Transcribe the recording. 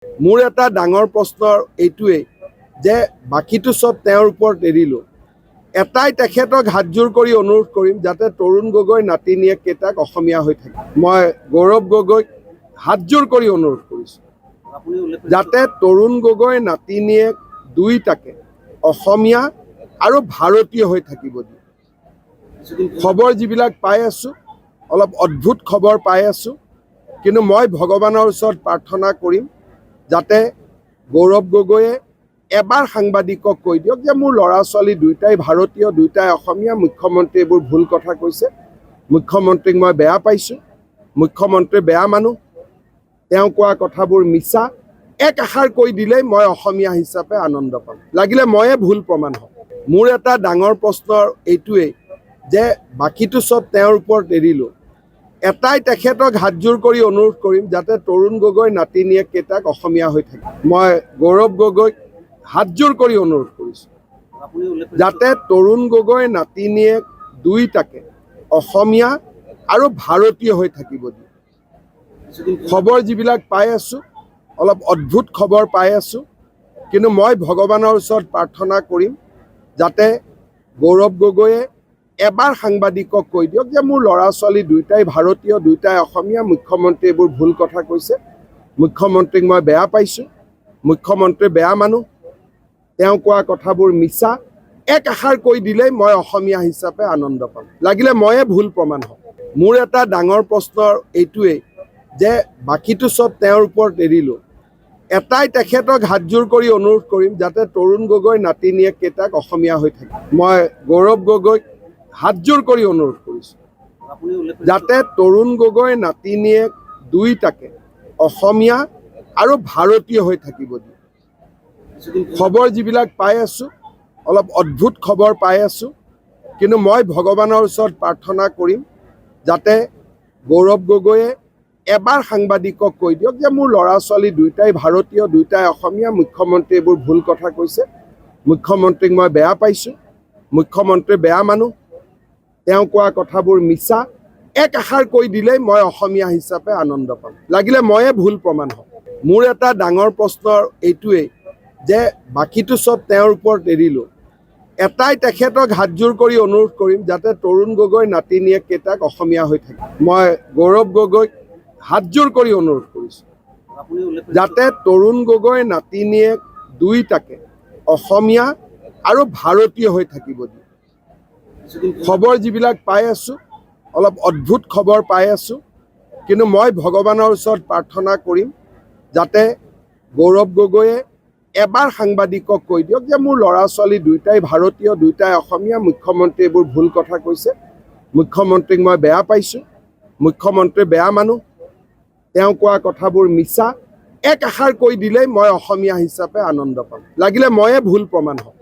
মোৰ এটা ডাঙৰ প্ৰশ্ন এইটোৱেই যে বাকীটো সব তেওঁৰ ওপৰত এৰিলোঁ। এটাই তেখেতক হাতযোৰ কৰি অনুৰোধ কৰিম যাতে তৰুণ গগৈ নাতিনীয়েককেইটাক অসমীয়া হৈ থাকে। মই গৌৰৱ গগৈক হাতযোৰ কৰি অনুৰোধ কৰিছোঁ যাতে তৰুণ গগৈ নাতিনীয়েক দুইটাকে অসমীয়া আৰু ভাৰতীয় হৈ থাকিব দিয়ে। খবৰ যিবিলাক পাই আছোঁ অলপ অদ্ভুত খবৰ পাই আছোঁ, কিন্তু মই ভগৱানৰ ওচৰত প্ৰাৰ্থনা কৰিম যাতে গৌৰৱ গগৈয়ে এবাৰ সাংবাদিকক কৈ দিয়ক যে মোৰ ল'ৰা ছোৱালী দুইটাই ভাৰতীয়, দুইটাই অসমীয়া। মুখ্যমন্ত্ৰী এইবোৰ ভুল কথা কৈছে। মুখ্যমন্ত্ৰীক মই বেয়া পাইছোঁ, মুখ্যমন্ত্ৰী বেয়া মানুহ, তেওঁ কোৱা কথাবোৰ মিছা। এক আষাৰ কৈ দিলেই মই অসমীয়া হিচাপে আনন্দ পাম, লাগিলে ময়ে ভুল প্ৰমাণ হওঁ। মোৰ এটা ডাঙৰ প্ৰশ্ন এইটোৱেই যে বাকীটো সব তেওঁৰ ওপৰত এৰিলোঁ। এটাই তেখেতক হাতযোৰ কৰি অনুৰোধ কৰিম যাতে তৰুণ গগৈ নাতিনীয়েককেইটাক অসমীয়া হৈ থাকে। মই গৌৰৱ গগৈক হাতযোৰ কৰি অনুৰোধ কৰিছোঁ যাতে তৰুণ গগৈ নাতিনীয়েক দুইটাকে অসমীয়া আৰু ভাৰতীয় হৈ থাকিব দিয়ে। খবৰ যিবিলাক পাই আছোঁ অলপ অদ্ভুত খবৰ পাই আছোঁ, কিন্তু মই ভগৱানৰ ওচৰত প্ৰাৰ্থনা কৰিম যাতে গৌৰৱ গগৈয়ে এবাৰ সাংবাদিকক কৈ দিয়ক যে মোৰ ল'ৰা ছোৱালী দুইটাই ভাৰতীয়, দুইটাই অসমীয়া। মুখ্যমন্ত্ৰী এইবোৰ ভুল কথা কৈছে। মুখ্যমন্ত্ৰীক মই বেয়া পাইছোঁ, মুখ্যমন্ত্ৰী বেয়া মানুহ, তেওঁ কোৱা কথাবোৰ মিছা। এক আষাৰ কৈ দিলেই মই অসমীয়া হিচাপে আনন্দ পাম, লাগিলে ময়ে ভুল প্ৰমাণ হওঁ। মোৰ এটা ডাঙৰ প্ৰশ্ন এইটোৱেই যে বাকীটো সব তেওঁৰ ওপৰত এৰিলোঁ। এটাই তেখেতক হাতযোৰ কৰি অনুৰোধ কৰিম যাতে তৰুণ গগৈ নাতিনীয়েককেইটাক অসমীয়া হৈ থাকে। মই গৌৰৱ গগৈক হাতযোৰ কৰি অনুৰোধ কৰিছোঁ যাতে তৰুণ গগৈ নাতিনীয়েক দুইটাকে অসমীয়া আৰু ভাৰতীয় হৈ থাকিব দিয়ে। খবৰ যিবিলাক পাই আছোঁ অলপ অদ্ভুত খবৰ পাই আছোঁ, কিন্তু মই ভগৱানৰ ওচৰত প্ৰাৰ্থনা কৰিম যাতে গৌৰৱ গগৈয়ে এবাৰ সাংবাদিকক কৈ দিয়ক যে মোৰ ল'ৰা ছোৱালী দুইটাই ভাৰতীয়, দুইটাই অসমীয়া। মুখ্যমন্ত্ৰী এইবোৰ ভুল কথা কৈছে। মুখ্যমন্ত্ৰীক মই বেয়া পাইছোঁ, মুখ্যমন্ত্ৰী বেয়া মানুহ, তেওঁ কোৱা কথাবোৰ মিছা। এক আষাৰ কৈ দিলেই মই অসমীয়া হিচাপে আনন্দ পাম, লাগিলে ময়ে ভুল প্ৰমাণ হওঁ। মোৰ এটা ডাঙৰ প্ৰশ্ন এইটোৱেই যে বাকীটো সব তেওঁৰ ওপৰত এৰিলোঁ। এটাই তেখেতক হাতযোৰ কৰি অনুৰোধ কৰিম যাতে তৰুণ গগৈ নাতিনীয়েককেইটাক অসমীয়া হৈ থাকে। মই গৌৰৱ গগৈক হাতযোৰ কৰি অনুৰোধ কৰিছোঁ যাতে তৰুণ গগৈ নাতিনীয়েক দুইটাকে অসমীয়া আৰু ভাৰতীয় হৈ থাকিব দিয়ে। খবৰ যিবিলাক পাই আছোঁ অলপ অদ্ভুত খবৰ পাই আছোঁ, কিন্তু মই ভগৱানৰ ওচৰত প্ৰাৰ্থনা কৰিম যাতে গৌৰৱ গগৈয়ে এবাৰ সাংবাদিকক কৈ দিয়ক যে মোৰ ল'ৰা ছোৱালী দুইটাই ভাৰতীয়, দুইটাই অসমীয়া। মুখ্যমন্ত্ৰী এইবোৰ ভুল কথা কৈছে। মুখ্যমন্ত্ৰীক মই বেয়া পাইছোঁ, মুখ্যমন্ত্ৰী বেয়া মানুহ, তেওঁ কোৱা কথাবোৰ মিছা। এক আষাৰ কৈ দিলেই মই অসমীয়া হিচাপে আনন্দ পাম, লাগিলে ময়ে ভুল প্ৰমাণ হওঁ।